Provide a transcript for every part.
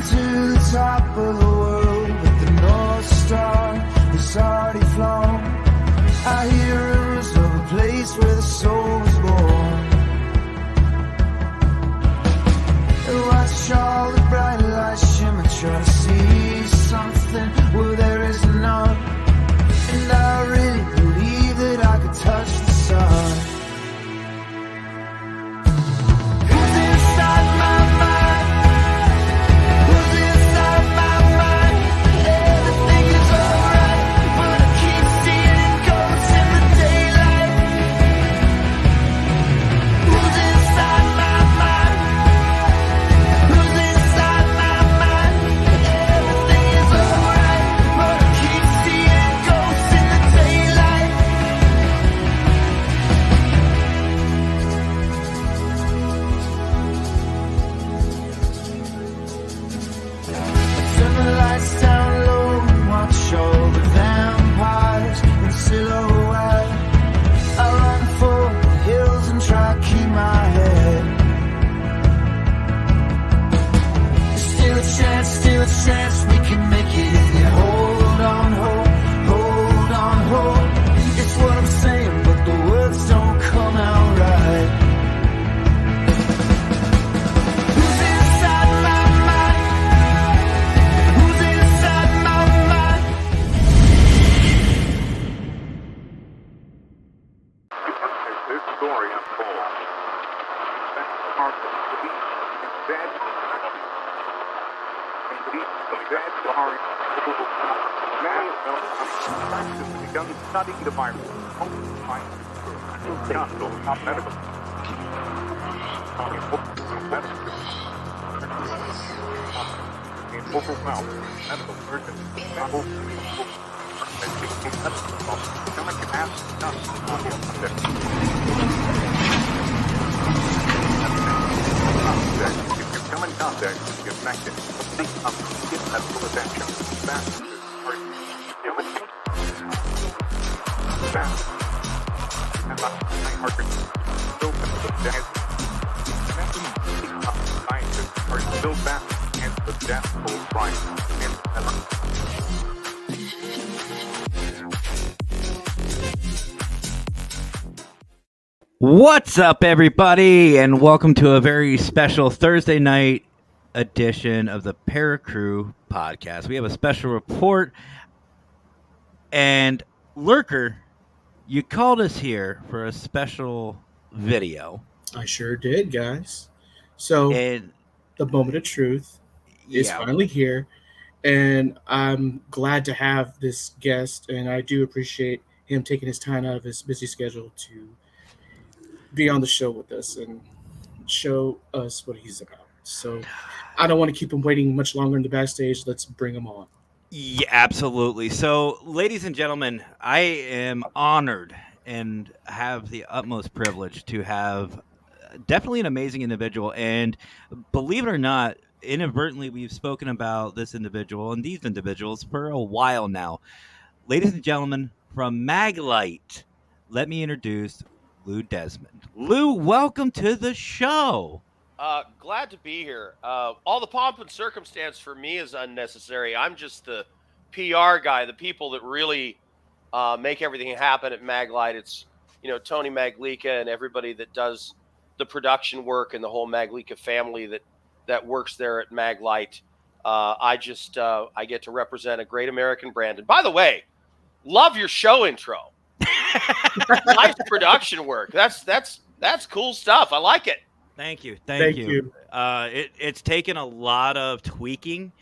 to the top of the world, but the North Star has already flown. I hear rumors of a place where the soul was born. And watch all the bright lights shimmer, try to see something where there is none. And I really believe that I could touch the sun. Who's inside my mind? Who's inside my mind? Everything is alright, but I keep seeing ghosts in the daylight. Who's inside my mind? Who's inside my mind? Everything is alright, but I keep seeing ghosts in the daylight. Turn the lights down low and watch all the vampires in silhouette. I run for the hills and try to keep my head. Still a chance we can make it if we hold on hope, hold on hope. It's what I'm saying, but the words don't come out right. Who's inside my mind? Who's inside my mind? This story unfolds. That's the heart of the beat. It's bad. And the beat of that story. Man has begun studying the virus. Medical. In overwhelmed medical emergency. If you come in contact with the infected, seek immediate medical attention. Fast. And my heart rate still fast. Scientists are still fast and the death toll rising and ever. What's up, everybody, and welcome to a very special Thursday night edition of the Paracrew podcast. We have a special report, and Lurker, you called us here for a special video. I sure did, guys. So And the moment of truth is finally here, and I'm glad to have this guest, and I do appreciate him taking his time out of his busy schedule to be on the show with us and show us what he's about. So I don't want to keep him waiting much longer in the backstage. Let's bring him on. yeah, absolutely. So, ladies and gentlemen, I am honored and have the utmost privilege to have definitely an amazing individual. And believe it or not, inadvertently, we've spoken about this individual and these individuals for a while now. Ladies and gentlemen, from Maglite, let me introduce Lou Desmond. Lou, welcome to the show. Glad to be here. All the pomp and circumstance for me is unnecessary. I'm just the PR guy, the people that really make everything happen at Maglite. It's, Tony Maglica and everybody that does the production work and the whole Maglica family that works there at Maglite. I get to represent a great American brand. And by the way, love your show intro. Nice production work. That's cool stuff. I like it. Thank you. It's taken a lot of tweaking,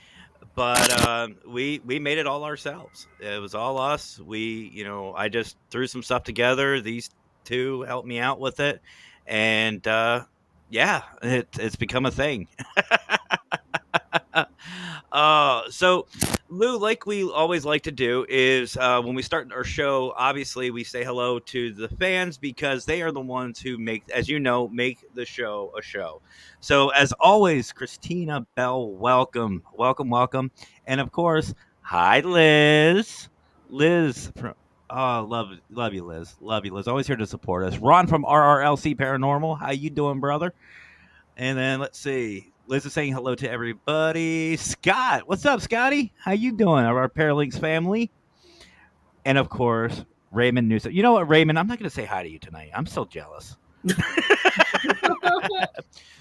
but we made it all ourselves. It was all us. I just threw some stuff together. These two helped me out with it, and it's become a thing. So, Lou, like we always like to do is when we start our show, obviously we say hello to the fans because they are the ones who make the show a show. So, as always, Christina Bell, welcome. And of course, hi, Liz. Love you, Liz. Always here to support us. Ron from RRLC Paranormal. How you doing, brother? And then let's see. Liz is saying hello to everybody. Scott, what's up, Scotty? How you doing? Our Paralinks family, and of course Raymond Newsom. You know what, Raymond? I'm not going to say hi to you tonight. I'm still jealous.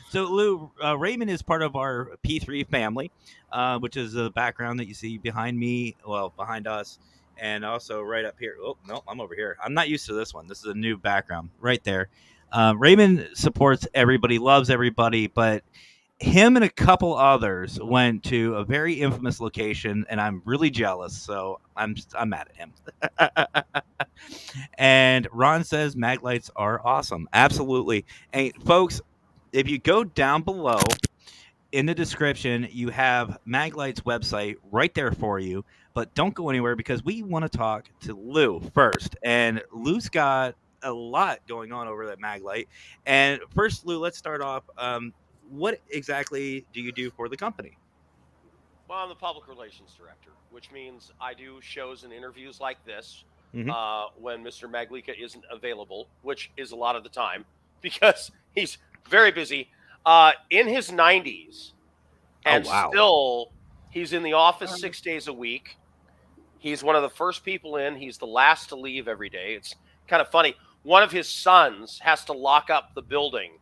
So, Lou, Raymond is part of our P3 family, which is the background that you see behind me, well, behind us, and also right up here. Oh, no, I'm over here. I'm not used to this one. This is a new background right there. Raymond supports everybody, loves everybody, but him and a couple others went to a very infamous location, and I'm really jealous. So I'm mad at him. And Ron says mag lights are awesome. Absolutely. And folks, if you go down below in the description, you have Maglight's website right there for you. But don't go anywhere because we want to talk to Lou first. And Lou's got a lot going on over at Maglight. And first, Lou, let's start off. What exactly do you do for the company? Well, I'm the public relations director, which means I do shows and interviews like this Mhm. when Mr. Maglica isn't available, which is a lot of the time because he's very busy in his 90s. And wow. still, he's in the office 6 days a week. He's one of the first people in. He's the last to leave every day. It's kind of funny. One of his sons has to lock up the building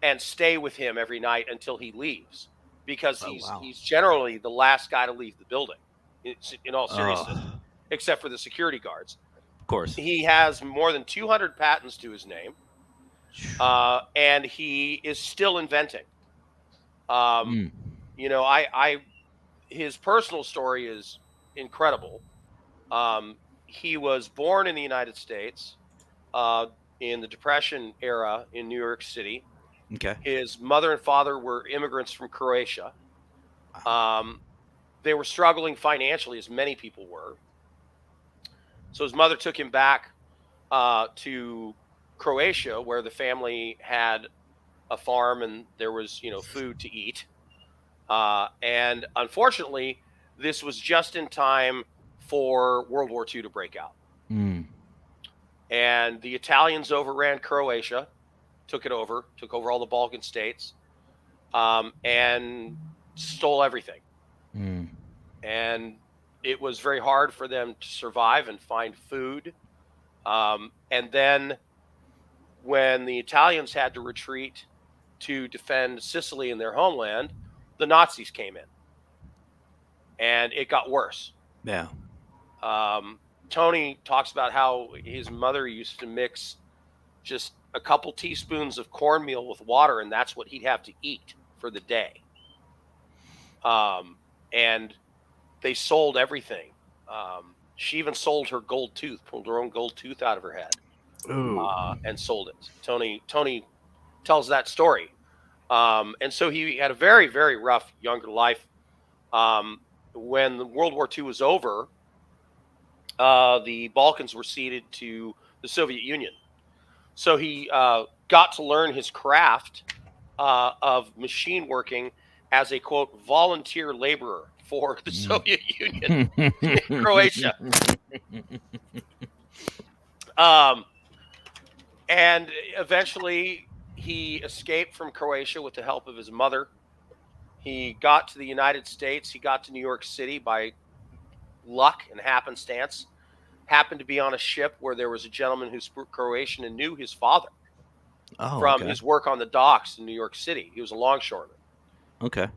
and stay with him every night until he leaves because wow. he's generally the last guy to leave the building. In all seriousness, Oh, except for the security guards. of course. He has more than 200 patents to his name, and he is still inventing. Mm. You know, his personal story is incredible. He was born in the United States in the Depression era in New York City. Okay. His mother and father were immigrants from Croatia. They were struggling financially, as many people were. So his mother took him back to Croatia, where the family had a farm and there was, food to eat. And unfortunately, this was just in time for World War II to break out. Mm. And the Italians overran Croatia, took over all the Balkan states, and stole everything. Mm. And it was very hard for them to survive and find food. And then when the Italians had to retreat to defend Sicily and their homeland, the Nazis came in. And it got worse. Yeah. Tony talks about how his mother used to mix just a couple teaspoons of cornmeal with water, and that's what he'd have to eat for the day. And they sold everything. She even sold her gold tooth, pulled her own gold tooth out of her head, and sold it. Tony tells that story. And so he had a very, very rough younger life. When World War II was over, the Balkans were ceded to the Soviet Union. So he got to learn his craft of machine working as a, quote, volunteer laborer for the Soviet Union in Croatia. And eventually he escaped from Croatia with the help of his mother. He got to the United States. He got to New York City by luck and happenstance. Happened to be on a ship where there was a gentleman who spoke Croatian and knew his father from his work on the docks in New York City. He was a longshoreman. Okay.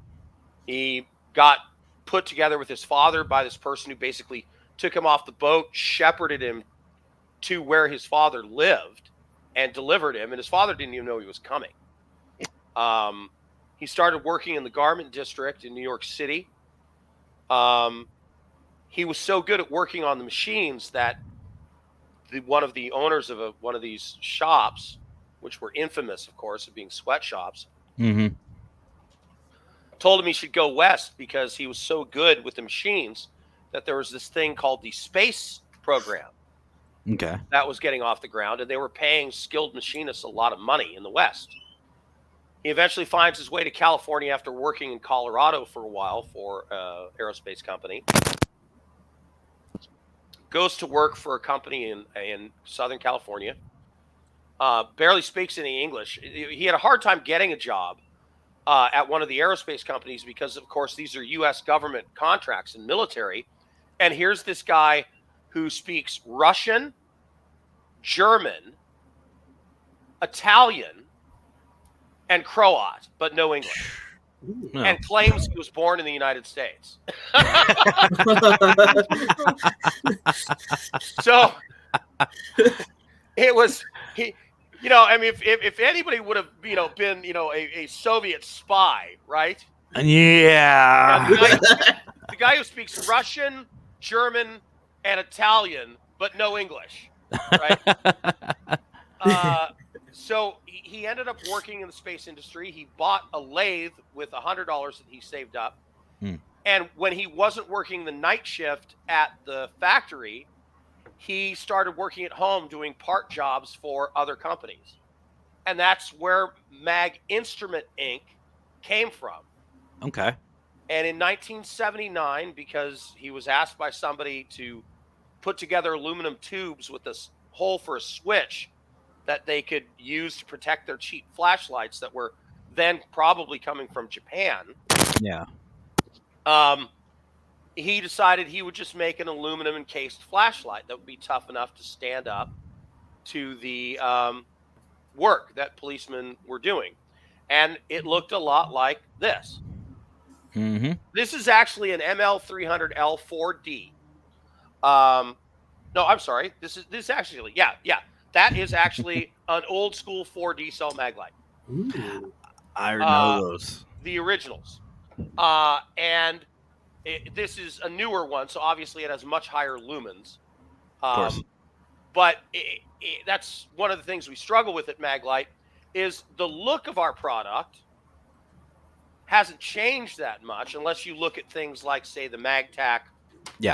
He got put together with his father by this person who basically took him off the boat, shepherded him to where his father lived, and delivered him. And his father didn't even know he was coming. He started working in the garment district in New York City. He was so good at working on the machines that one of the owners of one of these shops, which were infamous, of course, of being sweatshops, told him he should go west because he was so good with the machines that there was this thing called the space program. Okay. That was getting off the ground, and they were paying skilled machinists a lot of money in the West. He eventually finds his way to California after working in Colorado for a while for an aerospace company. Goes to work for a company in Southern California. Barely speaks any English. He had a hard time getting a job at one of the aerospace companies because, of course, these are U.S. government contracts and military. And here's this guy who speaks Russian, German, Italian, and Croat, but no English, No. and claims he was born in the United States. So it was I mean, if anybody would have been a Soviet spy, right? Yeah. The guy who speaks Russian, German, and Italian, but no English, right? So he ended up working in the space industry. He bought a lathe with $100 that he saved up. And when he wasn't working the night shift at the factory, he started working at home doing part jobs for other companies. And that's where Mag Instrument Inc. came from. Okay. And in 1979, because he was asked by somebody to put together aluminum tubes with this hole for a switch that they could use to protect their cheap flashlights that were then probably coming from Japan. Yeah. He decided he would just make an aluminum encased flashlight that would be tough enough to stand up to the work that policemen were doing. And it looked a lot like this. Mm-hmm. This is actually an ML300L 4D. No, I'm sorry. This is actually, yeah. That is actually an old school 4D cell mag light. Ooh. I know those. The originals. And this is a newer one, so obviously it has much higher lumens. Of course. But that's one of the things we struggle with at Maglite is the look of our product hasn't changed that much unless you look at things like, say, the MagTac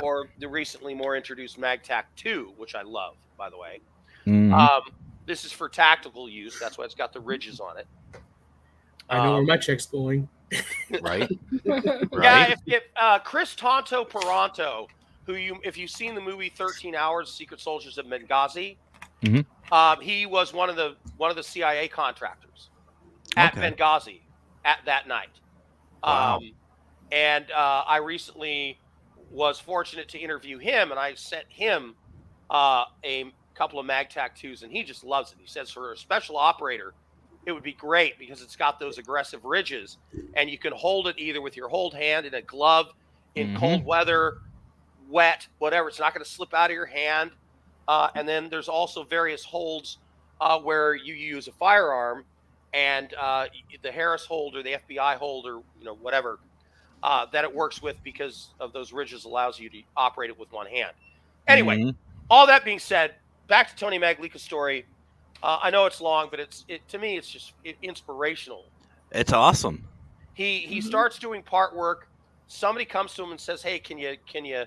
or the recently more introduced MagTac 2, which I love, by the way. Mm-hmm. This is for tactical use. That's why it's got the ridges on it. I know where my check's going. Right. Yeah, if Chris Tonto Peranto, who if you've seen the movie 13 Hours, Secret Soldiers of Benghazi, he was one of the CIA contractors at Benghazi at that night. Wow. And I recently was fortunate to interview him, and I sent him a couple of MagTac 2s, and he just loves it. He says for a special operator, it would be great because it's got those aggressive ridges, and you can hold it either with your hold hand in a glove in cold weather, wet, whatever. It's not going to slip out of your hand. And then there's also various holds where you use a firearm, and the Harris hold or the FBI hold or whatever that it works with because of those ridges allows you to operate it with one hand. Anyway, all that being said, back to Tony Maglica's story. I know it's long, but to me it's just inspirational. It's awesome. He starts doing part work. Somebody comes to him and says, "Hey, can you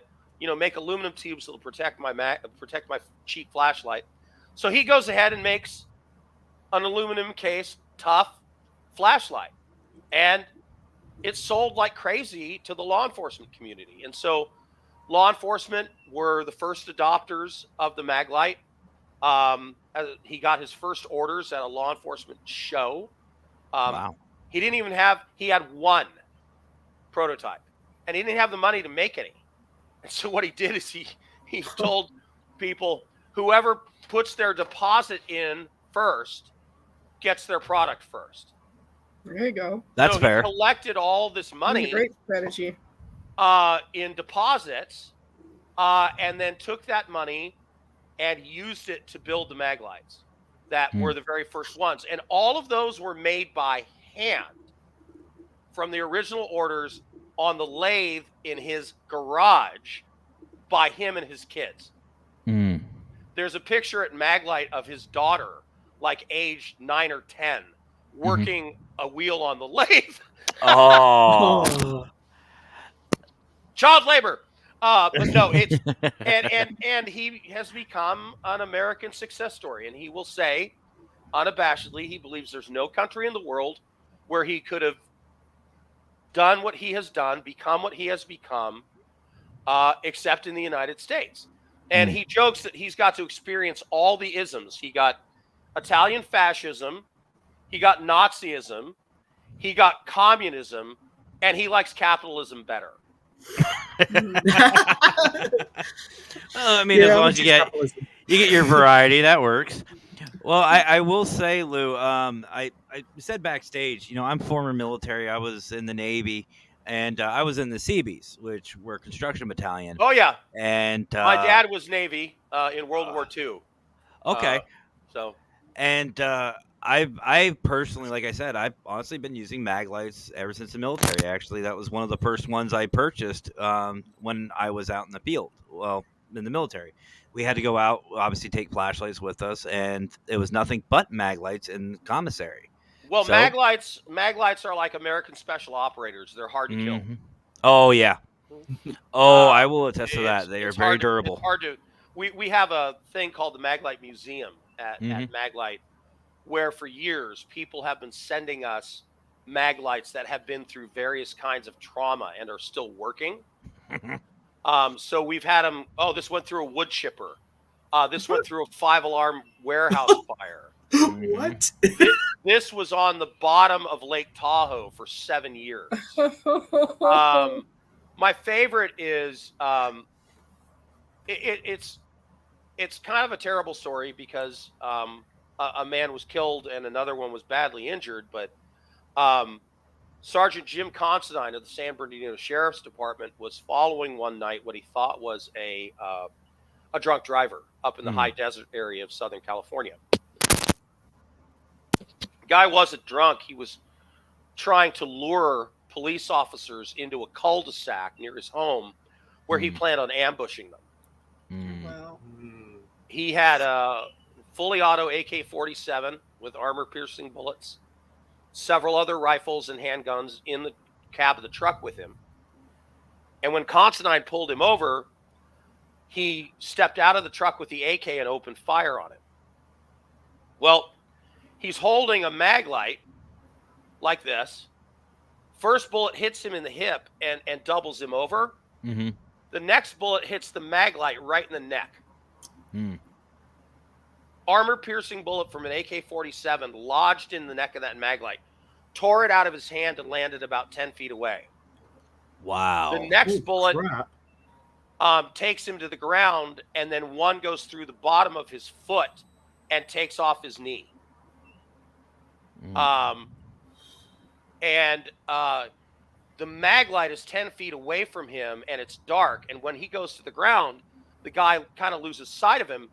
make aluminum tubes that'll protect my cheap flashlight?" So he goes ahead and makes an aluminum case, tough flashlight, and it's sold like crazy to the law enforcement community. And so law enforcement were the first adopters of the Maglite. He got his first orders at a law enforcement show. Wow. He had one prototype, and he didn't have the money to make any. And so what he did is he told people, whoever puts their deposit in first gets their product first. There you go. That's so fair. He collected all this money That's a great strategy. in deposits, and then took that money and used it to build the Maglites that were the very first ones. And all of those were made by hand from the original orders on the lathe in his garage by him and his kids. There's a picture at Maglite of his daughter, like age 9 or 10, working a wheel on the lathe. Oh. Child labor. But no, it's and he has become an American success story, and he will say unabashedly he believes there's no country in the world where he could have done what he has done, become what he has become, except in the United States. And he jokes that he's got to experience all the isms. He got Italian fascism, he got Nazism, he got communism, and he likes capitalism better. I mean, as long as you get your variety, that works. Well, I will say, Lou, I said backstage, I'm former military. I was in the Navy, and I was in the Seabees, which were construction battalion. Oh yeah, And my dad was Navy in World War II. Okay. So. And I've personally, like I said, I've honestly been using mag lights ever since the military. Actually, that was one of the first ones I purchased when I was out in the field. Well, in the military, we had to go out, obviously take flashlights with us, and it was nothing but mag lights in commissary. Well, So- mag lights are like American special operators. They're hard to kill. Mhm. Oh yeah. Oh, I will attest to that. They are very durable. It's hard to. We have a thing called the Maglite Museum at Mhm. Maglite, where for years people have been sending us maglights that have been through various kinds of trauma and are still working. So we've had them. Oh, this went through a wood chipper. This went through a 5-alarm warehouse fire. What? This was on the bottom of Lake Tahoe for 7 years. My favorite is it's kind of a terrible story because a man was killed and another one was badly injured. But Sergeant Jim Considine of the San Bernardino Sheriff's Department was following one night what he thought was a drunk driver up in the high desert area of Southern California. Guy wasn't drunk. He was trying to lure police officers into a cul-de-sac near his home where he planned on ambushing them. Wow. He had a fully auto AK-47 with armor-piercing bullets, several other rifles and handguns in the cab of the truck with him. And when Considine pulled him over, he stepped out of the truck with the AK and opened fire on him. Well, he's holding a mag light like this. First bullet hits him in the hip and doubles him over. Mm-hmm. The next bullet hits the mag light right in the neck. Mm. Armor-piercing bullet from an AK-47 lodged in the neck of that mag light, tore it out of his hand and landed about 10 feet away. Wow. The next bullet Crap. takes him to the ground, and then one goes through the bottom of his foot and takes off his knee. The mag light is 10 feet away from him, and it's dark. And when he goes to the ground, the guy kind of loses sight of him.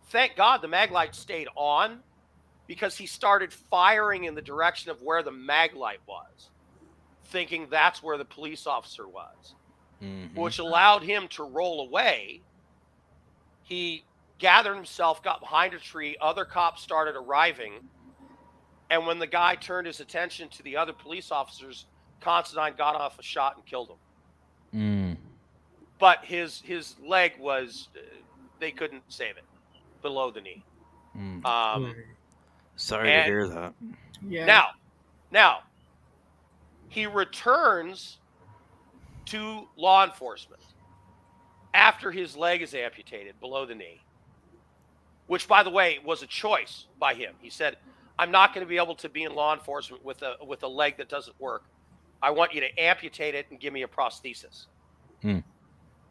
Thank God the mag light stayed on, because he started firing in the direction of where the mag light was, thinking that's where the police officer was, which allowed him to roll away. He gathered himself, got behind a tree. Other cops started arriving. And when the guy turned his attention to the other police officers, Considine got off a shot and killed him. But his leg was, they couldn't save it, below the knee. Sorry to hear that. Yeah. Now, he returns to law enforcement after his leg is amputated below the knee, which, by the way, was a choice by him. He said, I'm not going to be able to be in law enforcement with a leg that doesn't work. I want you to amputate it and give me a prosthesis.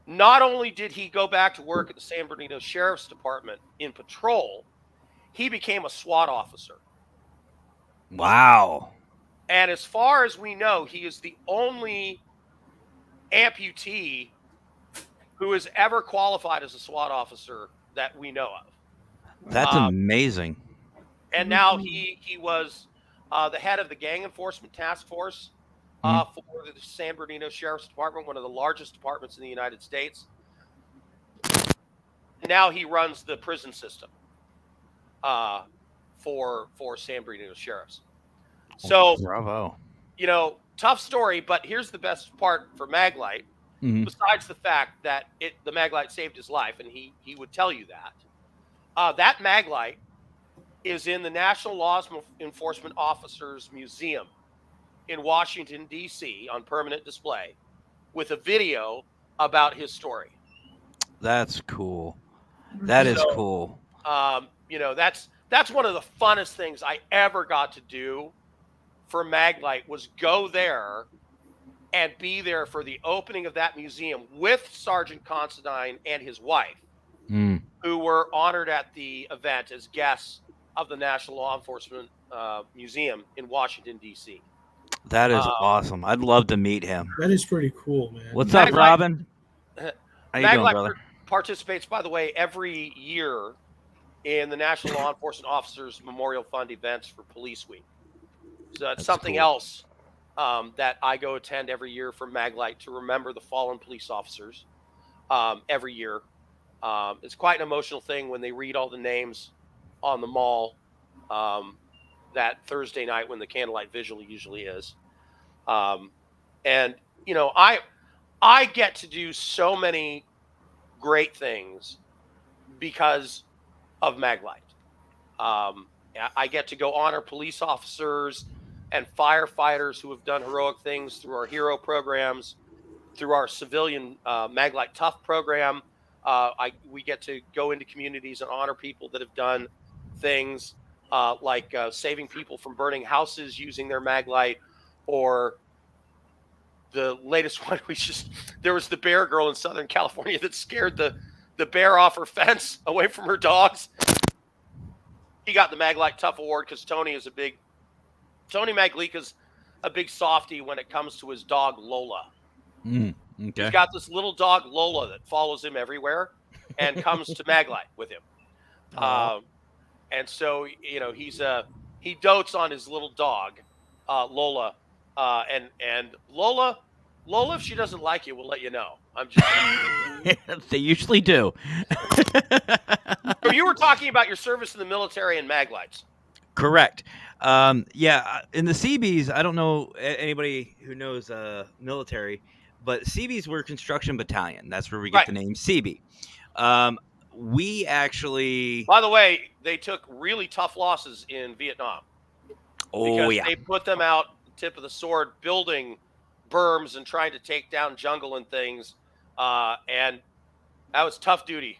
Not only did he go back to work at the San Bernardino Sheriff's Department in patrol, he became a SWAT officer. Wow. And as far as we know, he is the only amputee who has ever qualified as a SWAT officer that we know of. That's amazing. And now he was the head of the Gang Enforcement Task Force for the San Bernardino Sheriff's Department, one of the largest departments in the United States. Now he runs the prison system for San Bernardino Sheriffs. So, bravo. Tough story, but here's the best part for Maglite. Besides the fact that the Maglite saved his life, and he would tell you that. That Maglite is in the National Law Enforcement Officers Museum in Washington, D.C. on permanent display with a video about his story. That's cool. That is cool. That's one of the funnest things I ever got to do for Maglite was go there and be there for the opening of that museum with Sergeant Considine and his wife, Mm, who were honored at the event as guests of the National Law Enforcement Museum in Washington, D.C. that is Uh, awesome. I'd love to meet him. That is pretty cool, man. What's up, Maglite, Robin? How you doing, Maglite brother? participates, by the way, every year in the National Law Enforcement Officers Memorial Fund events for Police Week. So that's something cool. else that I go attend every year for Maglite to remember the fallen police officers every year. It's quite an emotional thing when they read all the names on the mall that Thursday night when the candlelight vigil usually is. And you know, I get to do so many great things because of Maglite. I get to go honor police officers and firefighters who have done heroic things through our hero programs, through our civilian Maglite Tough program. We get to go into communities and honor people that have done things like saving people from burning houses using their Maglite, or the latest one there was the bear girl in Southern California that scared the bear off her fence away from her dogs. He got the Maglite Tough Award because Tony Maglica's a big softie when it comes to his dog Lola. Okay. He's got this little dog Lola that follows him everywhere and comes to Maglite with him. And so, you know, he dotes on his little dog, Lola. And Lola, if she doesn't like you, will let you know. I'm just They usually do. So you were talking about your service in the military and Maglites. Correct. Yeah, in the CBs, I don't know anybody who knows military, but CBs were construction battalion. That's where we get Right. the name CB. We actually. By the way, they took really tough losses in Vietnam. Oh yeah. They put them out tip of the sword building berms and trying to take down jungle and things. And that was tough duty.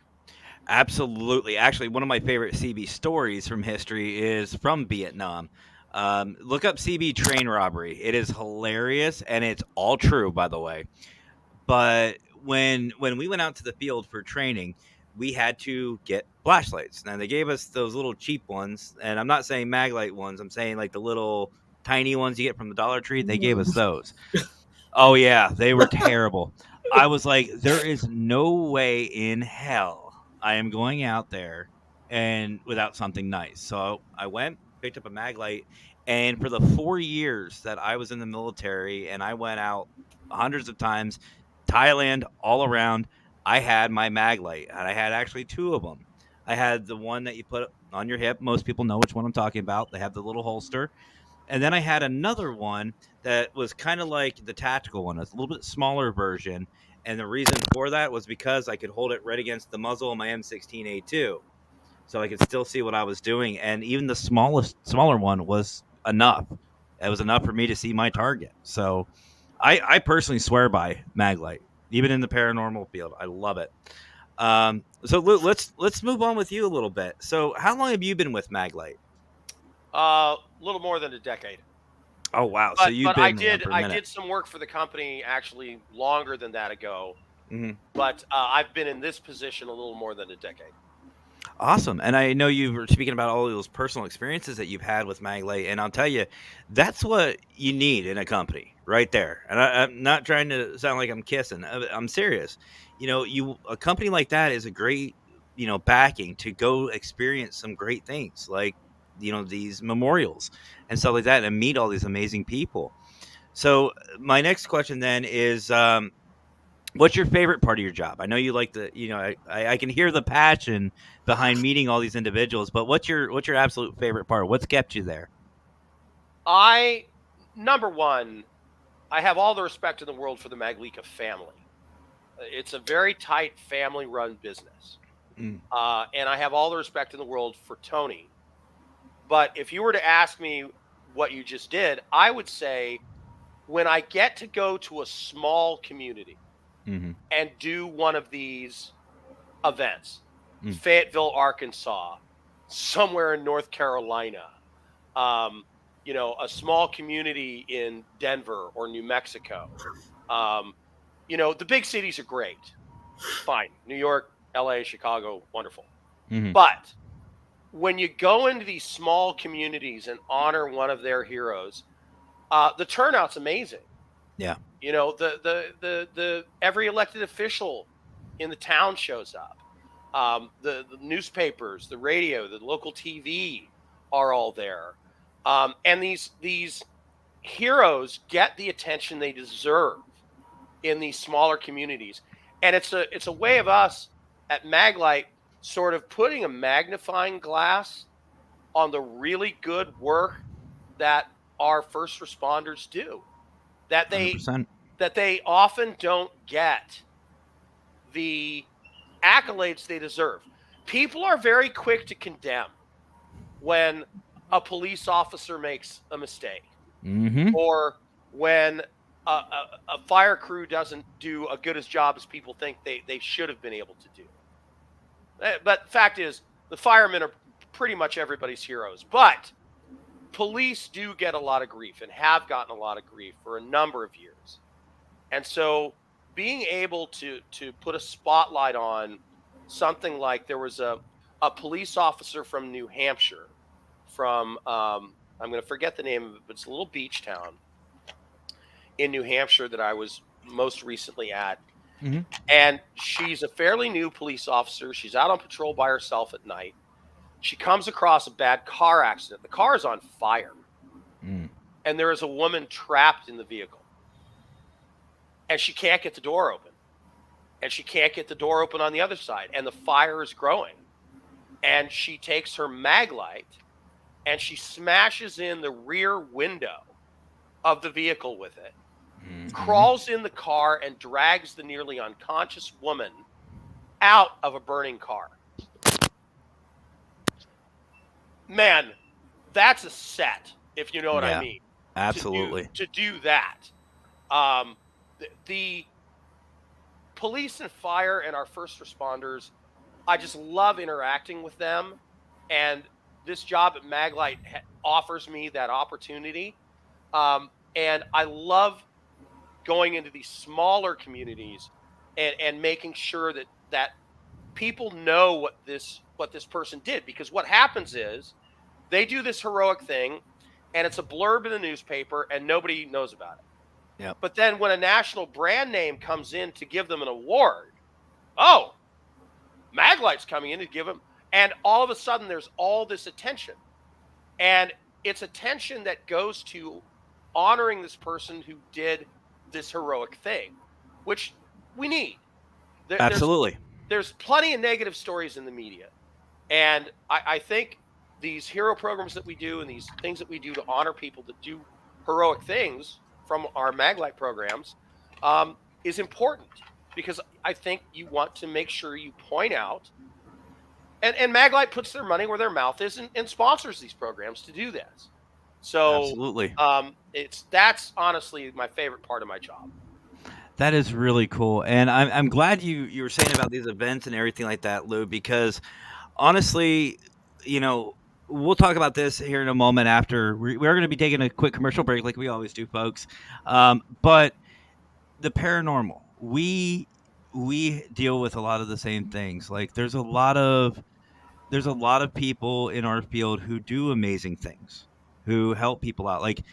Absolutely. Actually, one of my favorite CB stories from history is from Vietnam. Look up CB train robbery. It is hilarious, and it's all true, by the way. But when we went out to the field for training, we had to get flashlights. Now, they gave us those little cheap ones, and I'm not saying Maglite ones. I'm saying like the little tiny ones you get from the Dollar Tree. They gave us those. Oh, yeah. They were terrible. I was like, there is no way in hell I am going out there and without something nice. So I went, picked up a Maglite, and for the 4 years that I was in the military and I went out hundreds of times, Thailand, all around, I had my Maglite, and I had actually two of them. I had the one that you put on your hip. Most people know which one I'm talking about. They have the little holster. And then I had another one that was kind of like the tactical one. It's a little bit smaller version. And the reason for that was because I could hold it right against the muzzle of my M16A2. So I could still see what I was doing. And even the smaller one was enough. It was enough for me to see my target. So I personally swear by Maglite, even in the paranormal field. I love it. So Lou, let's move on with you a little bit. So how long have you been with Maglite? A little more than a decade. Oh wow! But, So you've been for a I minute. did some work for the company actually longer than that ago. Mhm. But I've been in this position a little more than a decade. Awesome. And I know you were speaking about all of those personal experiences that you've had with Maglite, and I'll tell you, that's what you need in a company right there. And I'm not trying to sound like I'm kissing. I'm serious. You know, a company like that is a great, backing to go experience some great things like, these memorials and stuff like that and meet all these amazing people. So my next question then is, what's your favorite part of your job? I know you like I can hear the passion behind meeting all these individuals, but what's your absolute favorite part? What's kept you there? Number one, I have all the respect in the world for the Maglica family. It's a very tight family-run business. And I have all the respect in the world for Tony. But if you were to ask me what you just did, I would say when I get to go to a small community and do one of these events, Fayetteville, Arkansas, somewhere in North Carolina, a small community in Denver or New Mexico. The big cities are great. Fine. New York, LA, Chicago, wonderful. Mhm. But when you go into these small communities and honor one of their heroes, the turnout's amazing. Yeah. The every elected official in the town shows up. The newspapers, the radio, the local TV are all there, and these heroes get the attention they deserve in these smaller communities, and it's a way of us at Maglite sort of putting a magnifying glass on the really good work that our first responders do that they 100%. that they often don't get the accolades they deserve. People are very quick to condemn when a police officer makes a mistake Mhm. or when a fire crew doesn't do a good as job as people think they should have been able to do. But the fact is, the firemen are pretty much everybody's heroes. But police do get a lot of grief and have gotten a lot of grief for a number of years. And so being able to put a spotlight on something like there was a police officer from New Hampshire, from I'm going to forget the name of it, but it's a little beach town in New Hampshire that I was most recently at. Mhm. And she's a fairly new police officer. She's out on patrol by herself at night. She comes across a bad car accident. The car is on fire. Mm. And there is a woman trapped in the vehicle. And she can't get the door open. And she can't get the door open on the other side. And the fire is growing. And she takes her mag light and she smashes in the rear window of the vehicle with it, crawls in the car and drags the nearly unconscious woman out of a burning car. Man, that's a set, if you know what Yeah, I mean. absolutely. To do that. The police and fire and our first responders, I just love interacting with them. And this job at Maglite offers me that opportunity. And I love going into these smaller communities and making sure that people know what this person did. Because what happens is they do this heroic thing and it's a blurb in the newspaper and nobody knows about it. Yep. But then when a national brand name comes in to give them an award, oh, Maglite's coming in to give them, and all of a sudden there's all this attention. And it's attention that goes to honoring this person who did this heroic thing, which we need. Absolutely. There's plenty of negative stories in the media. And I think these hero programs that we do and these things that we do to honor people that do heroic things from our Maglite programs is important, because I think you want to make sure you point out, and Maglite puts their money where their mouth is and sponsors these programs to do this. So Absolutely. That's honestly my favorite part of my job. That is really cool, and I'm glad you were saying about these events and everything like that, Lou, because honestly, we'll talk about this here in a moment after we're going to be taking a quick commercial break like we always do, folks. But the paranormal, we deal with a lot of the same things. Like there's a lot of people in our field who do amazing things, who help people out. Like,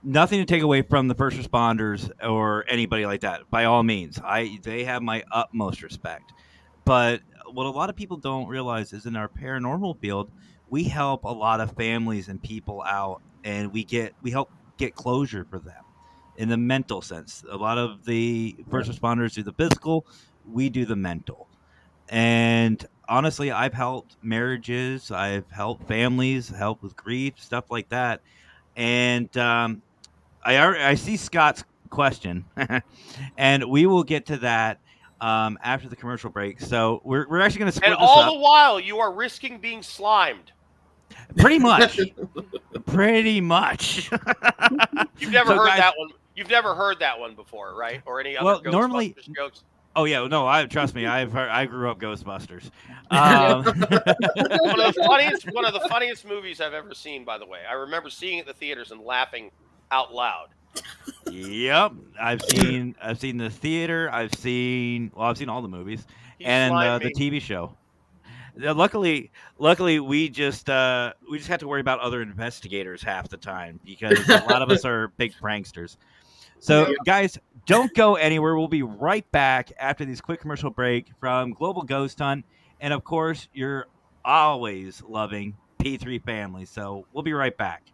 nothing to take away from the first responders or anybody like that. By all means, they have my utmost respect. But what a lot of people don't realize is in our paranormal field, we help a lot of families and people out, and we help get closure for them in the mental sense. A lot of the first responders do the physical, we do the mental. And honestly, I've helped marriages, I've helped families, help with grief, stuff like that. And I see Scott's question, and we will get to that after the commercial break. So we're actually going to split And this all up. the while, you are risking being slimed. Pretty much. Pretty much. You've never So, heard guys- that one. You've never heard that one before, right? Or any other Well, Ghostbusters normally- jokes? Oh yeah, no, trust me. I grew up Ghostbusters. Yep. One of the funniest movies I've ever seen. By the way, I remember seeing it in the theaters and laughing out loud. Yep, I've seen the theater. I've seen all the movies He and slimed the me. TV show. Luckily, we just had to worry about other investigators half the time because a lot of us are big pranksters. So, Yep. guys, don't go anywhere. We'll be right back after this quick commercial break from Global Ghost Hunt, and of course, you're always loving P3 Family. So we'll be right back.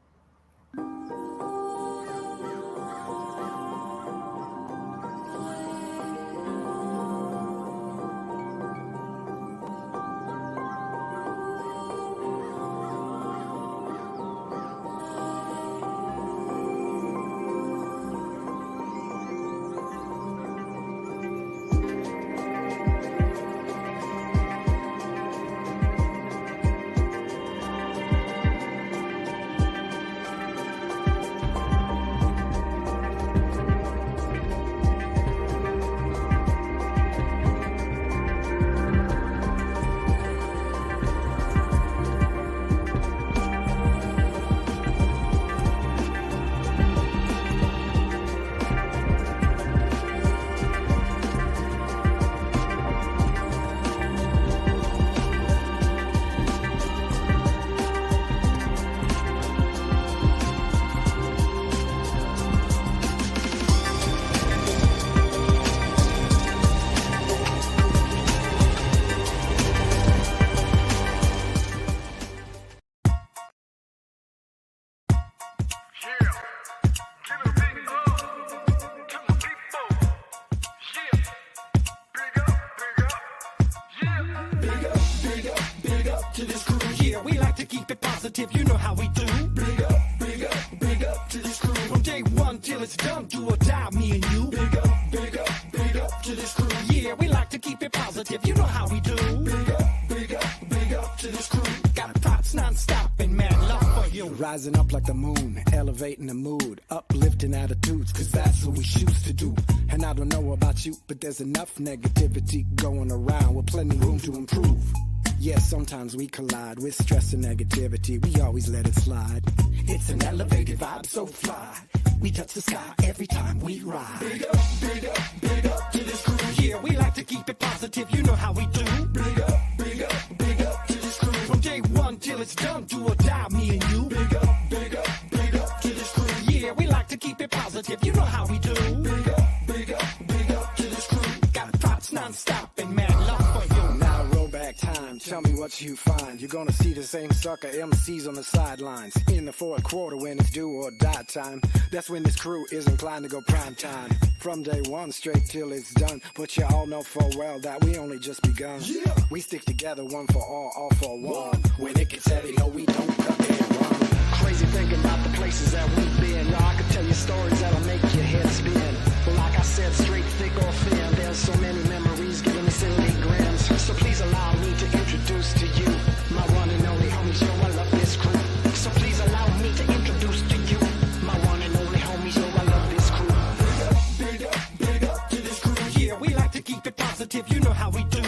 To this crew, yeah, we like to keep it positive, you know how we do. Big up to this crew. From day one till it's done, do or die, me and you. Big up to this crew. Yeah, we like to keep it positive, you know how we do. Big up to this crew. Got props non-stop and mad love for you. Rising up like the moon, elevating the mood, uplifting attitudes, cause that's what we choose to do. And I don't know about you, but there's enough negativity going around with plenty room to improve. Yeah, sometimes we collide with stress and negativity. We always let it slide. It's an elevated vibe, so fly. We touch the sky every time we ride. Big up to this crew. Yeah, we like to keep it positive, you know how we do. Big up to this crew. From day one till it's done, do or die, me and you. Big up to this crew. Yeah, we like to keep it positive, you know how we do. Big up to this crew. Got props non-stop and mad love for you. Now roll back time, tell me what you find. You're gonna see the same sucker MCs on the sidelines. In the fourth quarter when it's do or die time. That's when this crew is inclined to go prime time. From day one straight till it's done. But you all know full well that we only just begun. Yeah. We stick together, one for all for one. When it gets heavy, no, we don't cut and run. Crazy thinking about the places that we've been. Now I could tell you stories that'll make your head spin. But like I said, straight, thick or thin, there's so many memories giving me silly grins. So please allow me to introduce to you my one and only homies, yo, I love this crew. So please allow me to introduce to you my one and only homies, yo, I love this crew. Big up to this crew. Yeah, we like to keep it positive, you know how we do.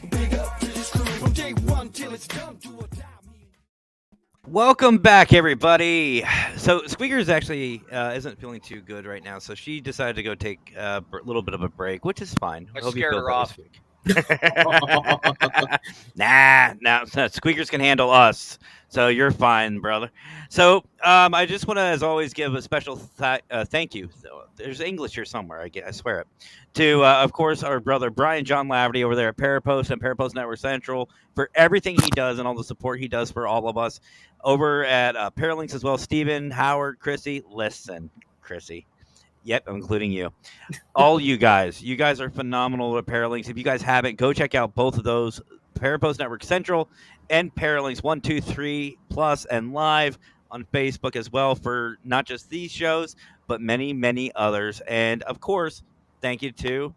Big up to this crew. From day one till it's done, do or die. Welcome back, everybody. So Squeakers actually isn't feeling too good right now, so she decided to go take a little bit of a break, which is fine. I Hope you scared feel her better off. this week. Nah, Squeakers can handle us, so you're fine, brother. So I just want to, as always, give a special thank you. There's English here somewhere, I swear it. To, of course, our brother Brian John Laverty over there at Parapost and Parapost Network Central for everything he does and all the support he does for all of us. Over at Paralinks as well, Stephen, Howard, Chrissy. Listen, Chrissy. Yep, I'm including you. All you guys are phenomenal at Paralinks. If you guys haven't, go check out both of those, Parapost Network Central and Paralinks 123 Plus and live on Facebook as well for not just these shows, but many, many others. And of course, thank you to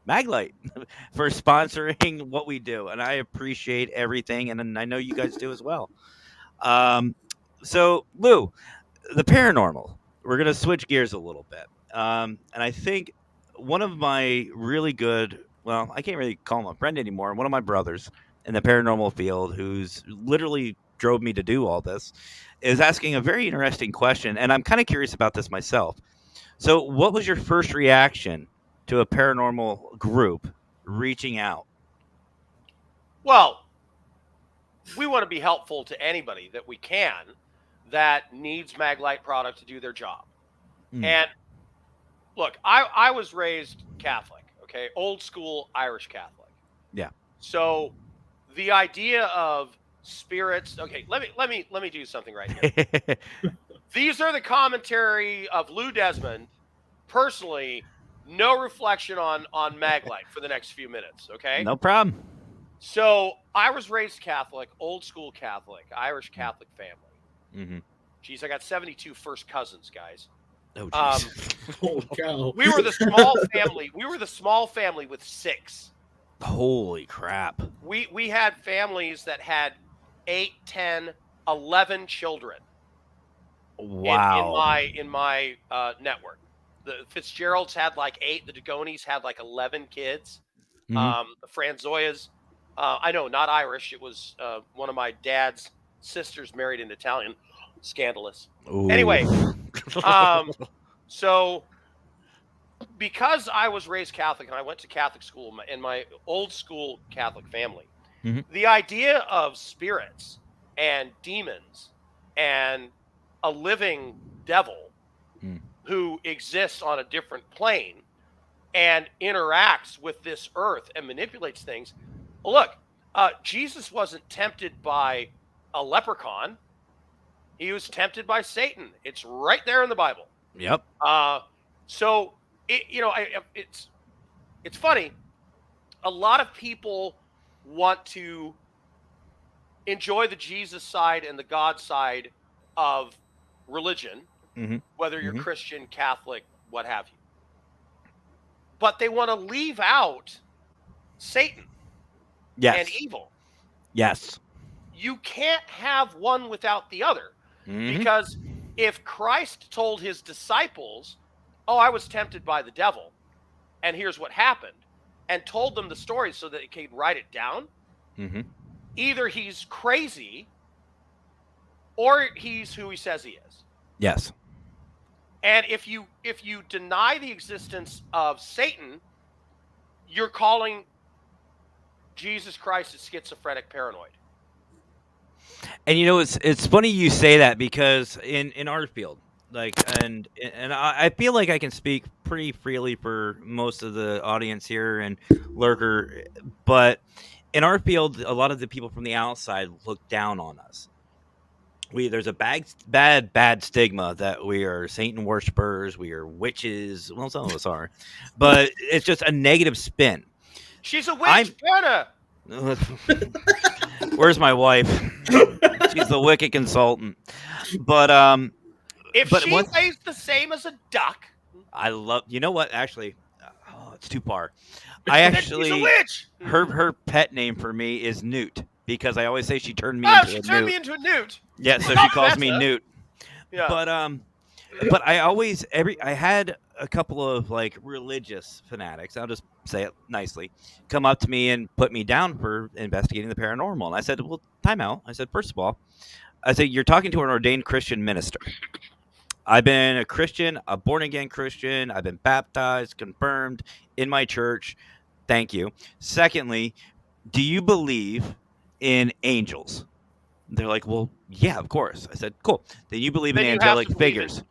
Maglite for sponsoring what we do. And I appreciate everything. And I know you guys do as well. So, Lou, the paranormal. We're going to switch gears a little bit. And I think one of my really good, well, I can't really call him a friend anymore. One of my brothers in the paranormal field, who's literally drove me to do all this, is asking a very interesting question, and I'm kind of curious about this myself. So, what was your first reaction to a paranormal group reaching out? Well, we want to be helpful to anybody that we can that needs Maglite product to do their job. Mm. And look, I was raised Catholic, okay, old school Irish Catholic. Yeah. So the idea of spirits, okay, let me do something right here. These are the commentary of Lou Desmond. Personally, no reflection on Maglite for the next few minutes, okay? No problem. So I was raised Catholic, old school Catholic, Irish Catholic family. Mm-hmm. Geez, I got 72 first cousins, guys. Oh, jeez. Holy cow. We were the small family. We were the small family with 6. Holy crap. We had families that had 8, 10, 11 children. Wow. In my network. The Fitzgeralds had like 8. The Dugonis had like 11 kids. Mhm. The Franzoyas, I know, not Irish. It was one of my dad's sisters married an Italian. Scandalous. Ooh. Anyway, so because I was raised Catholic and I went to Catholic school in my old school Catholic family, Mhm. the idea of spirits and demons and a living devil Mm. who exists on a different plane and interacts with this earth and manipulates things. Look, Jesus wasn't tempted by a leprechaun. He was tempted by Satan. It's right there in the Bible. Yep. So it's funny. A lot of people want to enjoy the Jesus side and the God side of religion, Mm-hmm. whether you're Mhm. Christian, Catholic, what have you. But they want to leave out Satan Yes. and evil. Yes. You can't have one without the other. Mhm. Because if Christ told his disciples, "Oh, I was tempted by the devil, and here's what happened," and told them the story so that they could write it down, Mhm. either he's crazy or he's who he says he is. Yes. And if you deny the existence of Satan, you're calling Jesus Christ a schizophrenic paranoid. And it's funny you say that, because in our field, like, and I feel like I can speak pretty freely for most of the audience here and lurker, but in our field, a lot of the people from the outside look down on us. There's a bad stigma that we are Satan worshipers, we are witches. Well, some of us are, but it's just a negative spin. She's a witch, Brenna. Where's my wife? She's the wicked consultant. But If but she once- weighs the same as a duck, I love. You know what? Actually, it's too far. I then actually she's a witch. her pet name for me is Newt, because I always say she turned me Oh, into she a turned newt. me into a newt. Yeah, so she Not calls me Vanessa. Newt. Yeah. But I always I had a couple of like religious fanatics, I'll just say it nicely, come up to me and put me down for investigating the paranormal. And I said, well, time out. I said, first of all, I said, you're talking to an ordained Christian minister. I've been a Christian, a born again Christian. I've been baptized, confirmed in my church. Thank you. Secondly, do you believe in angels? They're like, well, yeah, of course. I said, cool. Then you believe in Then you have angelic to believe in- figures.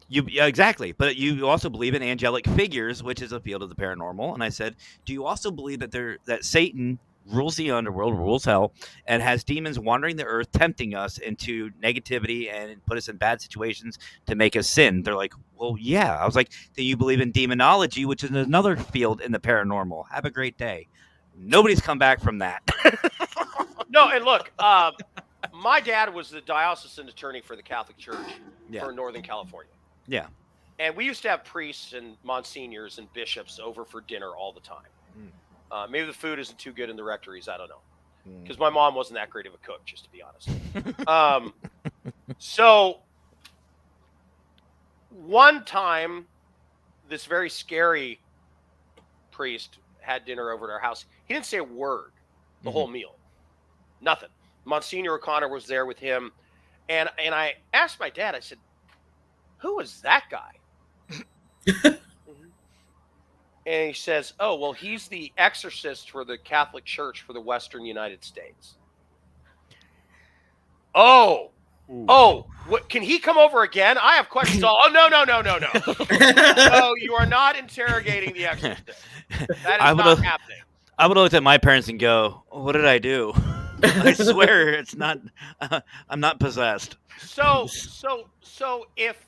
Yeah, exactly. But you also believe in angelic figures, which is a field of the paranormal. And I said, do you also believe that Satan rules the underworld, rules hell, and has demons wandering the earth, tempting us into negativity and put us in bad situations to make us sin? They're like, well, yeah. I was like, then you believe in demonology, which is another field in the paranormal. Have a great day. Nobody's come back from that. No, and look, my dad was the diocesan attorney for the Catholic Church for Northern California. Yeah. And we used to have priests and monsignors and bishops over for dinner all the time. Maybe the food isn't too good in the rectories. I don't know. Because my mom wasn't that great of a cook, just to be honest. So one time, this very scary priest had dinner over at our house. He didn't say a word the Mhm. whole meal. Nothing. Monsignor O'Connor was there with him. And I asked my dad, I said, who is that guy? And he says, oh, well, he's the exorcist for the Catholic Church for the Western United States. Oh, what, can he come over again? I have questions. Oh, no. No, you are not interrogating the exorcist. That is not happening. I would have looked at my parents and go, what did I do? I swear it's not. I'm not possessed. So if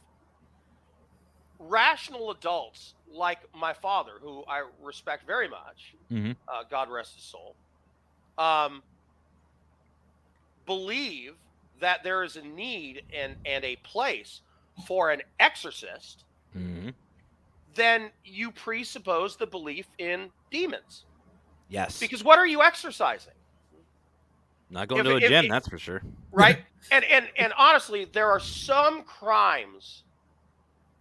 rational adults like my father, who I respect very much, Mhm. God rest his soul, believe that there is a need and a place for an exorcist, Mhm. then you presuppose the belief in demons. Yes. Because what are you exorcising? Not going to a gym, that's for sure. Right? And honestly, there are some crimes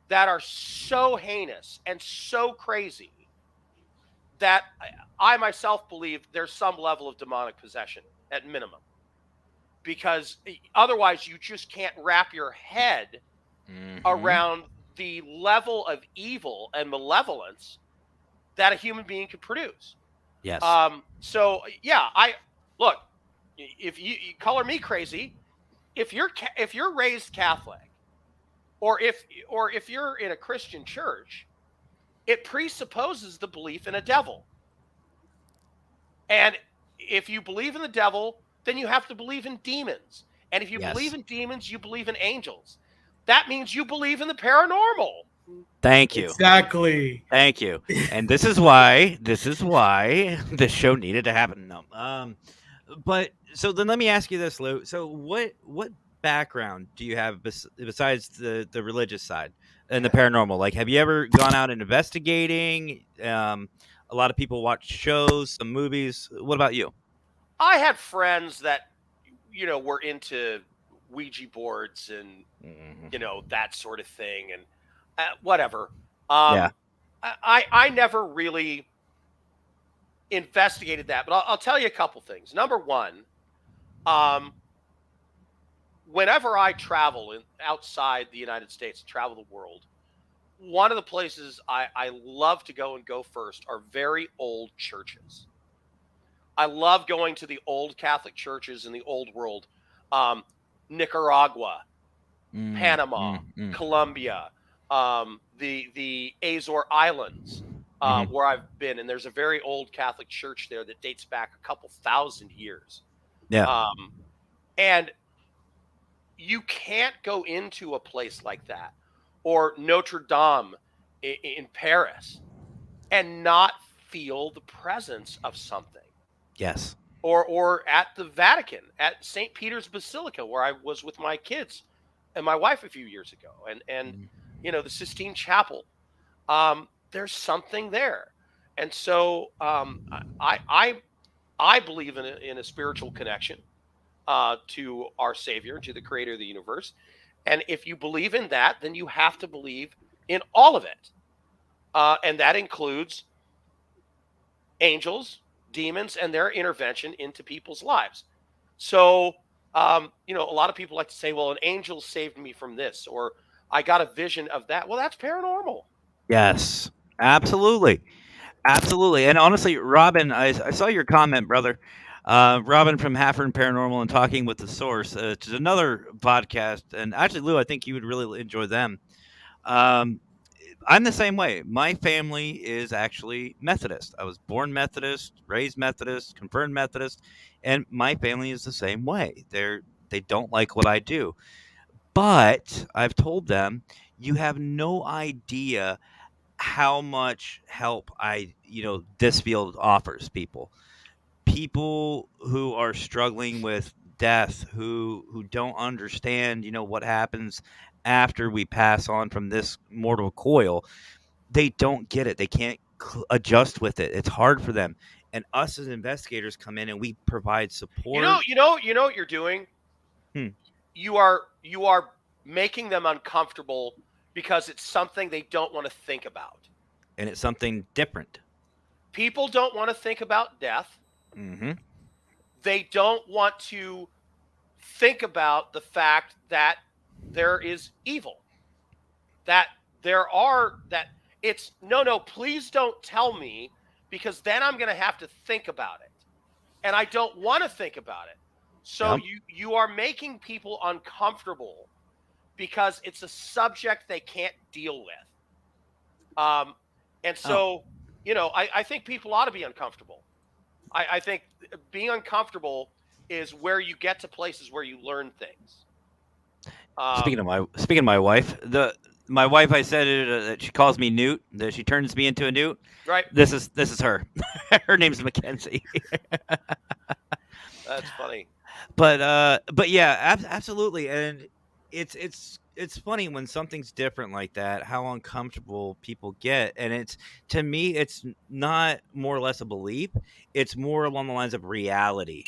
that are so heinous and so crazy that I myself believe there's some level of demonic possession at minimum. Because otherwise you just can't wrap your head Mhm. around the level of evil and malevolence that a human being could produce. Yes. So yeah, I look, if you color me crazy, if you're raised Catholic, or if you're in a Christian church, it presupposes the belief in a devil. And if you believe in the devil, then you have to believe in demons. And if you Yes. believe in demons, you believe in angels. That means you believe in the paranormal. Thank you. Exactly. Thank you. And this is why this show needed to happen. No. But so then let me ask you this, Lou. So what background do you have besides the religious side and the paranormal? Like, have you ever gone out and investigating? A lot of people watch shows, some movies. What about you? I had friends that, were into Ouija boards and, that sort of thing, and whatever. Yeah. I never really investigated that, but I'll tell you a couple things. Number one, whenever I travel outside the United States, travel the world, one of the places I love to go first are very old churches. I love going to the old Catholic churches in the old world, Nicaragua, Panama, Colombia, the Azore Islands, where I've been, and there's a very old Catholic church there that dates back a couple thousand years. Yeah. And you can't go into a place like that, or Notre Dame in Paris, and not feel the presence of something. Yes. Or at the Vatican, at St. Peter's Basilica, where I was with my kids and my wife a few years ago, and the Sistine Chapel. There's something there, and so I believe in a spiritual connection to our Savior, to the Creator of the universe. And if you believe in that, then you have to believe in all of it, and that includes angels, demons, and their intervention into people's lives. So, a lot of people like to say, well, an angel saved me from this, or I got a vision of that. Well, that's paranormal. Yes. Absolutely. Absolutely. And honestly, Robin, I saw your comment, brother. Robin from Haffern Paranormal and Talking with the Source, which is another podcast. And actually, Lou, I think you would really enjoy them. Um, I'm the same way. My family is actually Methodist. I was born Methodist, raised Methodist, confirmed Methodist, and my family is the same way. They don't like what I do. But I've told them, you have no idea how much help this field offers people. People who are struggling with death, who don't understand, what happens after we pass on from this mortal coil. They don't get it. They can't adjust with it. It's hard for them. And us as investigators come in and we provide support. You know what you're doing. Hmm. You are making them uncomfortable because it's something they don't want to think about. And it's something different. People don't want to think about death. Mm-hmm. They don't want to think about the fact that there is evil, that that it's no, please don't tell me, because then I'm going to have to think about it. And I don't want to think about it. So Yep. you are making people uncomfortable because it's a subject they can't deal with. And so, I think people ought to be uncomfortable. I think being uncomfortable is where you get to places where you learn things. Speaking of my wife, my wife, I said that she calls me Newt, that she turns me into a Newt. Right. This is her. Her name's Mackenzie. That's funny. But yeah, absolutely, and it's funny when something's different like that, how uncomfortable people get, and to me, it's not more or less a belief; it's more along the lines of reality.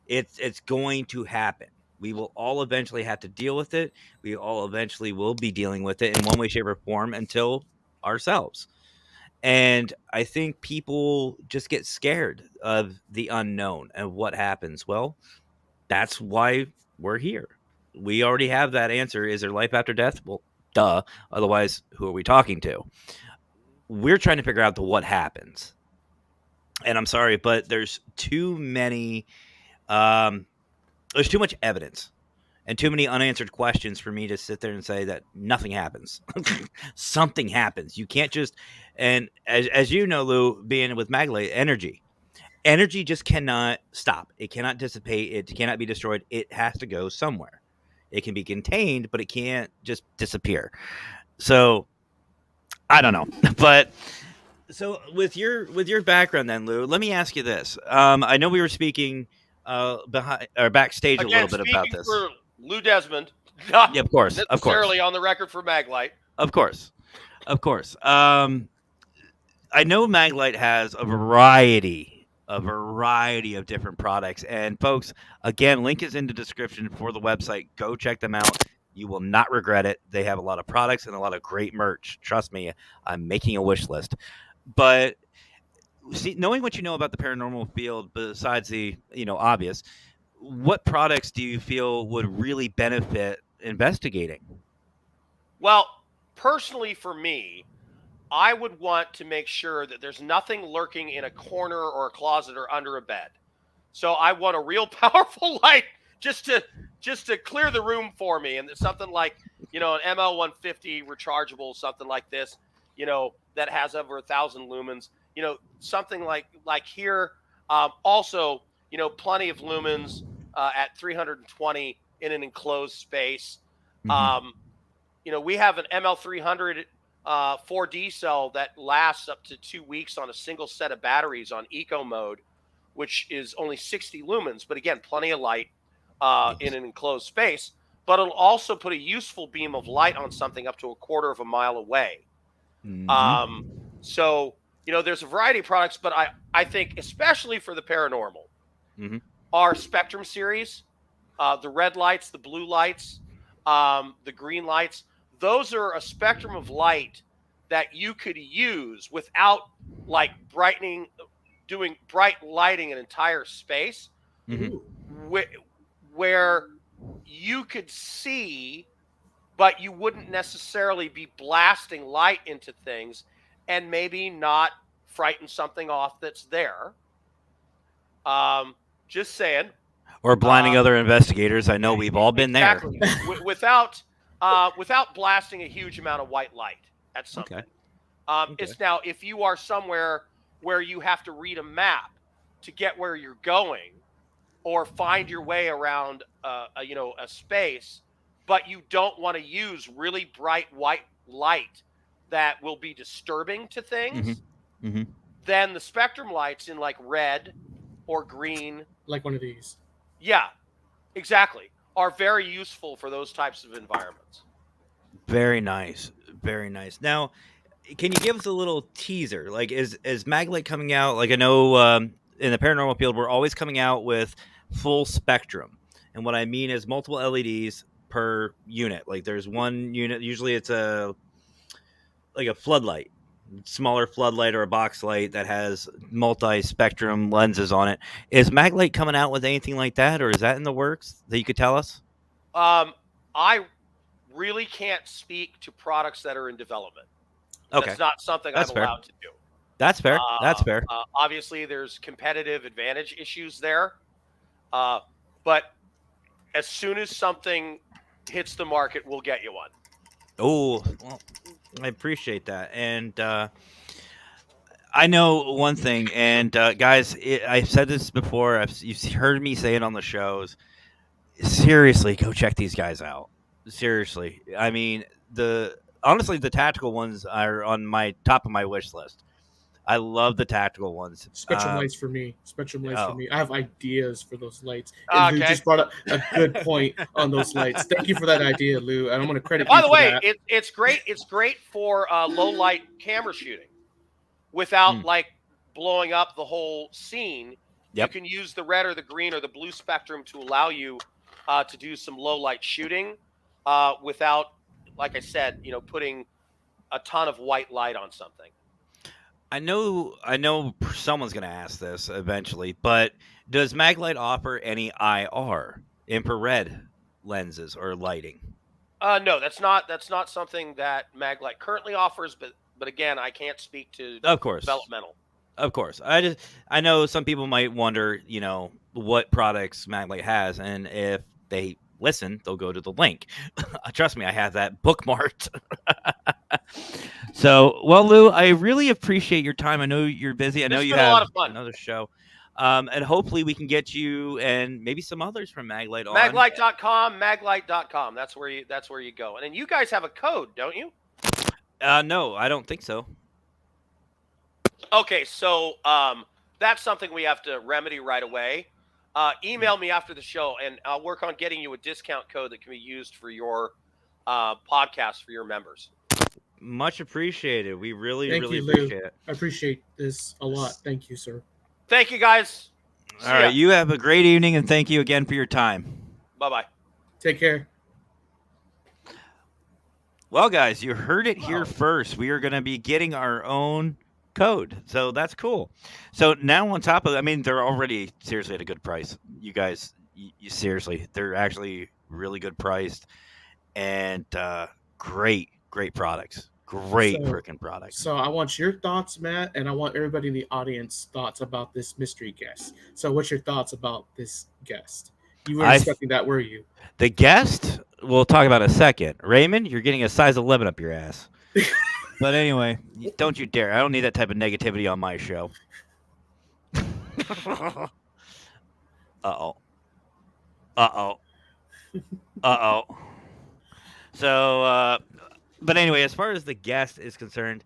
It's going to happen. We will all eventually have to deal with it. We all eventually will be dealing with it in one way, shape, or form until ourselves. And I think people just get scared of the unknown and what happens. Well, that's why we're here. We already have that answer. Is there life after death? Well, duh. Otherwise, who are we talking to? We're trying to figure out the what happens. And I'm sorry, but there's too many there's too much evidence and too many unanswered questions for me to sit there and say that nothing happens. Something happens. You can't just, and as you know, Lou, being with Maglite, energy just cannot stop. It cannot dissipate. It cannot be destroyed. It has to go somewhere. It can be contained, but it can't just disappear. So I don't know, but so with your background then, Lou, let me ask you this. I know we were speaking behind or backstage Again, a little bit about speaking this. for Lou Desmond, not Yeah, of course. necessarily on the record for Maglite. Of course. I know Maglite has a variety of different products. And folks, again, link is in the description for the website. Go check them out. You will not regret it. They have a lot of products and a lot of great merch. Trust me, I'm making a wish list. But see, knowing what you know about the paranormal field, besides the obvious, what products do you feel would really benefit investigating? Well, personally for me, I would want to make sure that there's nothing lurking in a corner or a closet or under a bed. So I want a real powerful light just to clear the room for me, and something like an ML150 rechargeable, something like this, that has over 1,000 lumens. Something like here. Also, plenty of lumens at 320 in an enclosed space. Mhm. We have an ML300 4D cell that lasts up to 2 weeks on a single set of batteries on eco mode, which is only 60 lumens, but again, plenty of light in an enclosed space. But it'll also put a useful beam of light on something up to a quarter of a mile away. Mhm. So, there's a variety of products, but I think especially for the paranormal, Mhm. our Spectrum series, the red lights, the blue lights, the green lights, those are a spectrum of light that you could use without like doing bright lighting an entire space, Mhm. Ooh. where you could see, but you wouldn't necessarily be blasting light into things and maybe not frighten something off that's there. Just saying. Or blinding Uh, other investigators. I know we've all been there. exactly. Without blasting a huge amount of white light at something. Okay. It's now if you are somewhere where you have to read a map to get where you're going, or find your way around a space, but you don't want to use really bright white light that will be disturbing to things, Mm-hmm. then the spectrum lights in like red or green, Like one of these. yeah, exactly, are very useful for those types of environments. Very nice. Very nice. Now, can you give us a little teaser? Like, is Maglite coming out? Like, I know in the paranormal field, we're always coming out with full spectrum, and what I mean is multiple LEDs per unit. Like, there's one unit. Usually, it's a floodlight. smaller floodlight or a box light that has multi-spectrum lenses on it. Is Maglite coming out with anything like that, or is that in the works that you could tell us? I really can't speak to products that are in development. Okay, That's not something that's I'm fair. allowed to do. That's fair. That's fair. Obviously, there's competitive advantage issues there. But as soon as something hits the market, we'll get you one. Oh, well, I appreciate that. And I know one thing, and guys, I've said this before. You've heard me say it on the shows. Seriously, go check these guys out. Seriously, I mean, honestly, the tactical ones are on my top of my wish list. I love the tactical ones. Spectrum lights for me. Spectrum lights for oh. me. I have ideas for those lights. And Lou Okay. just brought up a good point on those lights. Thank you for that idea, Lou. And I'm going to credit By you the for way, that. it's great. It's great for low light camera shooting without like blowing up the whole scene. Yep. You can use the red or the green or the blue spectrum to allow you to do some low light shooting without, like I said, putting a ton of white light on something. I know someone's going to ask this eventually, but does Maglite offer any IR, infrared lenses or lighting? No, that's not something that Maglite currently offers, but again, I can't speak to Of course. developmental. Of course. I know some people might wonder, what products Maglite has, and if they listen, they'll go to the link. Trust me, I have that bookmarked. So, well, Lou, I really appreciate your time. I know you're busy. I know This has you been a have lot of fun. another show. And hopefully we can get you and maybe some others from Maglite on. Maglite.com. That's where you go. And then you guys have a code, don't you? No, I don't think so. Okay, so that's something we have to remedy right away. Email me after the show, and I'll work on getting you a discount code that can be used for your podcast for your members. Much appreciated. We really, Thank really you, Lou. appreciate it. I appreciate this a lot. Thank you, sir. Thank you, guys. All right, you have a great evening, and thank you again for your time. Bye-bye. Take care. Well, guys, you heard it here first. We are going to be getting our own code, so that's cool. So now on top of, they're already seriously at a good price. You guys, you seriously, they're actually really good priced, and great products. Great freaking products. So I want your thoughts, Matt, and I want everybody in the audience thoughts about this mystery guest. So what's your thoughts about this guest? You weren't expecting that, were you? The guest, we'll talk about in a second. Raymond, you're getting a size 11 up your ass. But anyway, don't you dare. I don't need that type of negativity on my show. Uh-oh. So, but anyway, as far as the guest is concerned,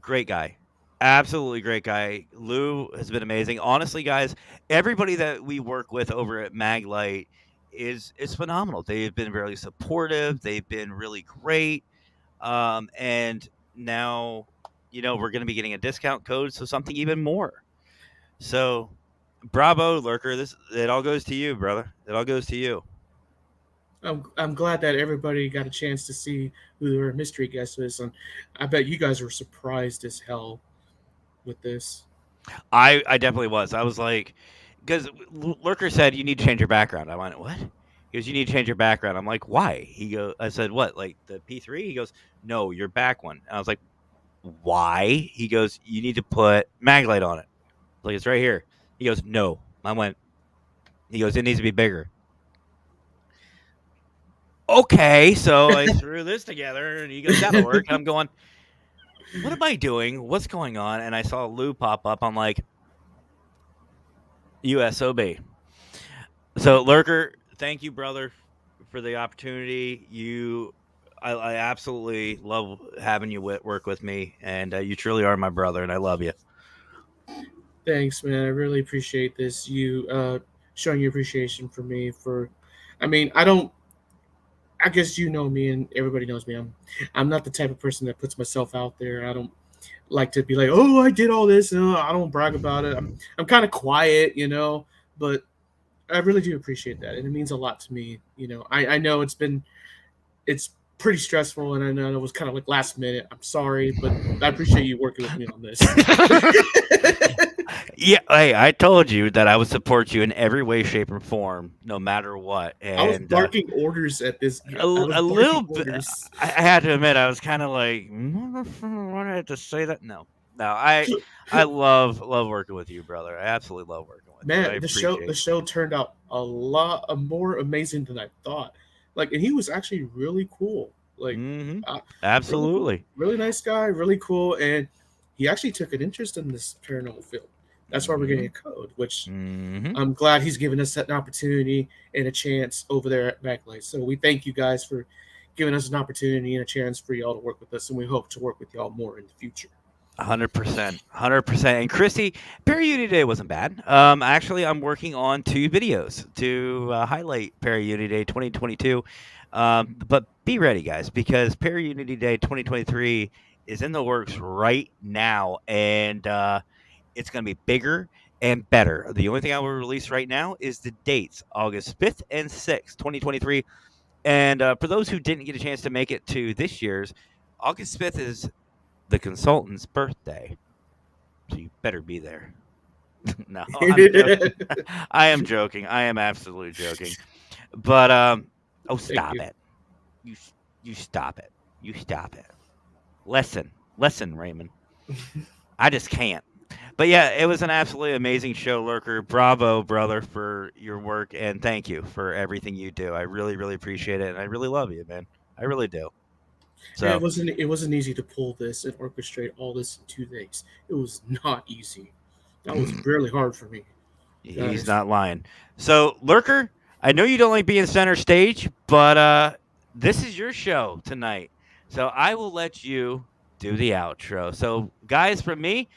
great guy. Absolutely great guy. Lou has been amazing. Honestly, guys, everybody that we work with over at Maglite is phenomenal. They've been very supportive. They've been really great. And now, we're going to be getting a discount code, so something even more. So, bravo, Lurker. It all goes to you, brother. It all goes to you. I'm glad that everybody got a chance to see who their mystery guest is, and I bet you guys were surprised as hell with this. I definitely was. I was like, because Lurker said you need to change your background. I went, what? He goes, you need to change your background. I'm like, why? I said, what? Like the P3? He goes, no, your back one. And I was like, why? He goes, you need to put Maglite on it. Like, it's right here. He goes, no. He goes, it needs to be bigger. Okay, so I threw this together, and he goes, that'll work. And I'm going, what am I doing? What's going on? And I saw Lou pop up. I'm like, USOB. So, Lurker, thank you, brother, for the opportunity. I absolutely love having you work with me, and you truly are my brother, and I love you. Thanks, man. I really appreciate this. You showing your appreciation for me. I guess you know me, and everybody knows me. I'm not the type of person that puts myself out there. I don't like to be like, oh, I did all this. I don't brag about it. I'm kind of quiet, but I really do appreciate that, and it means a lot to me. I know it's pretty stressful, and I know it was kind of like last minute. I'm sorry, but I appreciate you working with me on this. Yeah, hey, I told you that I would support you in every way, shape, or form, no matter what. I was And barking orders at this. a, I was a little barking bit, orders. I had to admit, I was kind of like, "Why did I have to say that?" No, no, I love working with you, brother. I absolutely love working with you. I Man, the appreciate. show turned out a lot more amazing than I thought. Like, and he was actually really cool. Like, Mm-hmm. uh, really cool, Absolutely. really nice guy, really cool, and he actually took an interest in this paranormal field. That's why we're getting a code, which Mm-hmm. I'm glad he's given us an opportunity and a chance over there at Backlight. So we thank you guys for giving us an opportunity and a chance for y'all to work with us, and we hope to work with y'all more in the future. 100%, 100%. And Chrissy, Perry Unity Day wasn't bad. Actually, I'm working on 2 videos to highlight Perry Unity Day 2022. But be ready, guys, because Perry Unity Day 2023 is in the works right now, and it's going to be bigger and better. The only thing I will release right now is the dates: August 5th and 6th, 2023. And for those who didn't get a chance to make it to this year's, August 5th is the consultant's birthday, so you better be there. No, I'm joking. I am joking. I am absolutely joking. But oh, Thank stop you. it! You you stop it! You stop it! Listen, Raymond. I just can't. But yeah, it was an absolutely amazing show, Lurker. Bravo, brother, for your work, and thank you for everything you do. I really, really appreciate it, and I really love you, man. I really do. Yeah, So it wasn't easy to pull this and orchestrate all this in 2 days. It was not easy. That was really hard for me, he's guys. not lying. So, Lurker, I know you don't like being center stage, but this is your show tonight. So I will let you do the outro. So, guys, from me,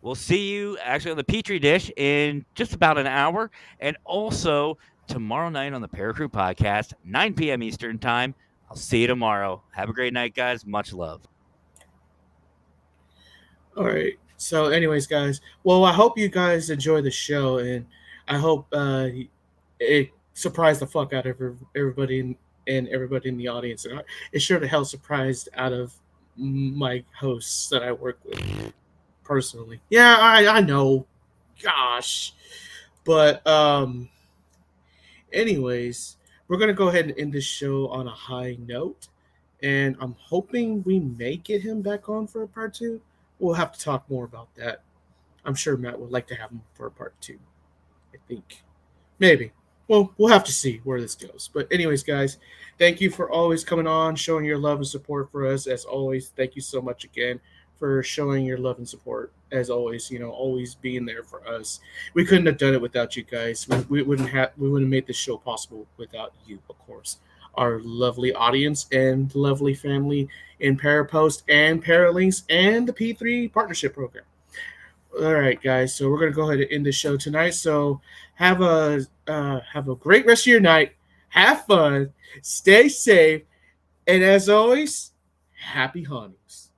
we'll see you actually on the Petri dish in just about an hour, and also tomorrow night on the Paracrew podcast, 9 p.m. Eastern time. I'll see you tomorrow. Have a great night, guys. Much love. All right. So, anyways, guys. Well, I hope you guys enjoy the show, and I hope it surprised the fuck out of everybody and everybody in the audience. And it sure the hell surprised out of my hosts that I work with personally. Yeah, I know. Gosh, but anyways, we're gonna go ahead and end this show on a high note, and I'm hoping we may get him back on for a part two. We'll have to talk more about that. I'm sure Matt would like to have him for a part two. I think maybe. Well, we'll have to see where this goes. But anyways, guys, thank you for always coming on, showing your love and support for us. As always, thank you so much again for showing your love and support. As always, always being there for us. We couldn't have done it without you guys. We wouldn't have made this show possible without you, of course. Our lovely audience and lovely family in Parapost and Paralinks and the P3 partnership program. All right, guys. So we're gonna go ahead and end the show tonight. So have a great rest of your night. Have fun. Stay safe. And as always, happy hauntings.